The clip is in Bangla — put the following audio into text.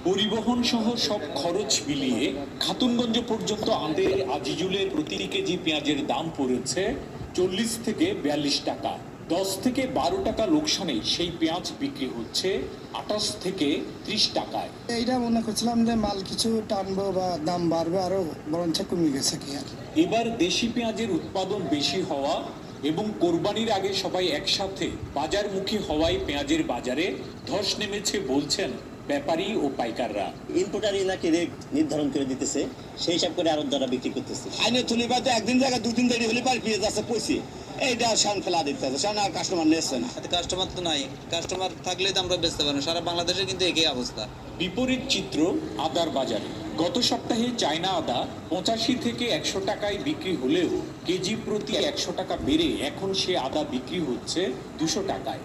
পরিবহন সহ সব খরচ মিলিয়ে খাতুনগঞ্জ পর্যন্ত আমাদের আজিজুলের প্রতি কেজি পেঁয়াজের দাম পড়েছে 40 থেকে 42 টাকা। 10 থেকে 12 টাকা লোকসানে সেই পেঁয়াজ বিক্রি হচ্ছে 28 থেকে 30 টাকায়। এইটা মনে করছিলাম যে মাল কিছু টানবো বা দাম বাড়বে, আরো বরঞ্চ কমে গেছে কি আর। এবার দেশি পেঁয়াজের উৎপাদন বেশি হওয়া এবং কোরবানির আগে সবাই একসাথে বাজারমুখী হওয়ায় পেঁয়াজের বাজারে ধস নেমেছে বলছেন ব্যাপারী ও পাইকাররা। ইম্পোর্টারই নাকি রেট নির্ধারণ করে দিতেছে, সেই হিসাব করে আড়তদাররা বিক্রি করতেছে। আইনের থলি পাইতে একদিন জায়গায় দুদিন দেরি হলে পার পেঁয়াজ আছে পয়সা, এইটা শান ফেলা দিতে হবে, শান আর কাস্টমার নিচ্ছে না। কাস্টমার তো নাই, কাস্টমার থাকলে তো আমরা বেচতে পারি না। সারা বাংলাদেশে কিন্তু একই অবস্থা। বিপরীত চিত্র আদার বাজারে। গত সপ্তাহে চায়না আদা 85 থেকে 100 টাকায় বিক্রি হলেও কেজি প্রতি 100 টাকা বেড়ে এখন সে আদা বিক্রি হচ্ছে 200 টাকায়।